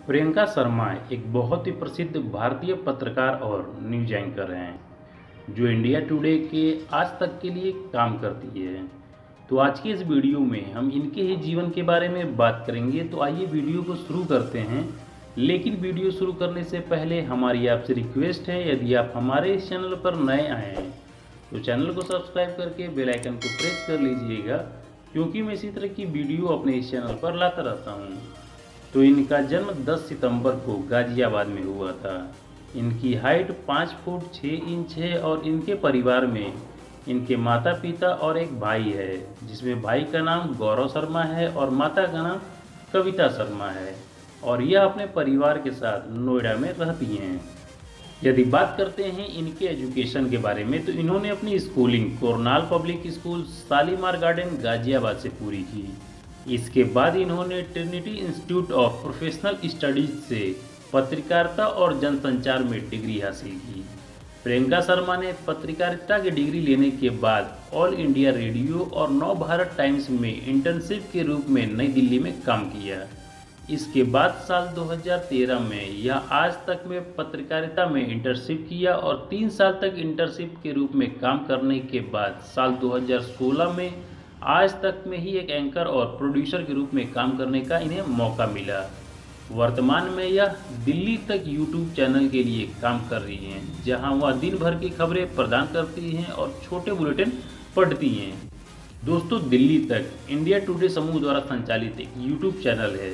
प्रियंका शर्मा एक बहुत ही प्रसिद्ध भारतीय पत्रकार और न्यूज एंकर हैं जो इंडिया टुडे के आज तक के लिए काम करती है। तो आज की इस वीडियो में हम इनके ही जीवन के बारे में बात करेंगे। तो आइए वीडियो को शुरू करते हैं। लेकिन वीडियो शुरू करने से पहले हमारी आपसे रिक्वेस्ट है, यदि आप हमारे इस चैनल पर नए आए हैं तो चैनल को सब्सक्राइब करके बेल आइकन को प्रेस कर लीजिएगा, क्योंकि मैं इसी तरह की वीडियो अपने इस चैनल पर लाता रहता हूँ। तो इनका जन्म 10 सितंबर को गाजियाबाद में हुआ था। इनकी हाइट 5 फुट 6 इंच है और इनके परिवार में इनके माता पिता और एक भाई है, जिसमें भाई का नाम गौरव शर्मा है और माता का नाम कविता शर्मा है, और यह अपने परिवार के साथ नोएडा में रहती हैं। यदि बात करते हैं इनके एजुकेशन के बारे में, तो इन्होंने अपनी स्कूलिंग कोरनाल public school Shalimar garden Ghaziabad से पूरी की। इसके बाद इन्होंने Trinity Institute of Professional Studies से पत्रकारिता और जनसंचार में डिग्री हासिल की। प्रियंका शर्मा ने पत्रकारिता की डिग्री लेने के बाद ऑल इंडिया रेडियो और नव भारत टाइम्स में इंटर्नशिप के रूप में नई दिल्ली में काम किया। इसके बाद साल 2013 में यह आज तक में पत्रकारिता में इंटर्नशिप किया और 3 साल तक इंटर्नशिप के रूप में काम करने के बाद साल 2016 में आज तक में ही एक एंकर और प्रोड्यूसर के रूप में काम करने का इन्हें मौका मिला। वर्तमान में यह दिल्ली तक यूट्यूब चैनल के लिए काम कर रही हैं, जहां वह दिन भर की खबरें प्रदान करती हैं और छोटे बुलेटिन पढ़ती हैं। दोस्तों, दिल्ली तक इंडिया टुडे समूह द्वारा संचालित एक यूट्यूब चैनल है,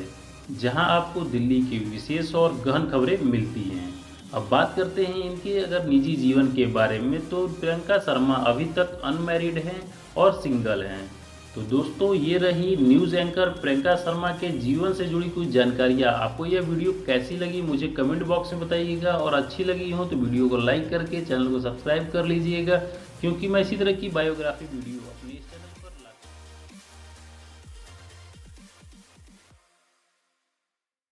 जहां आपको दिल्ली की विशेष और गहन खबरें मिलती हैं। अब बात करते हैं इनके अगर निजी जीवन के बारे में, तो प्रियंका शर्मा अभी तक अनमैरिड हैं और सिंगल हैं। तो दोस्तों, ये रही न्यूज़ एंकर प्रियंका शर्मा के जीवन से जुड़ी कुछ जानकारियाँ। आपको यह वीडियो कैसी लगी मुझे कमेंट बॉक्स में बताइएगा, और अच्छी लगी हो तो वीडियो को लाइक करके चैनल को सब्सक्राइब कर लीजिएगा, क्योंकि मैं इसी तरह की बायोग्राफी वीडियो अपने इस चैनल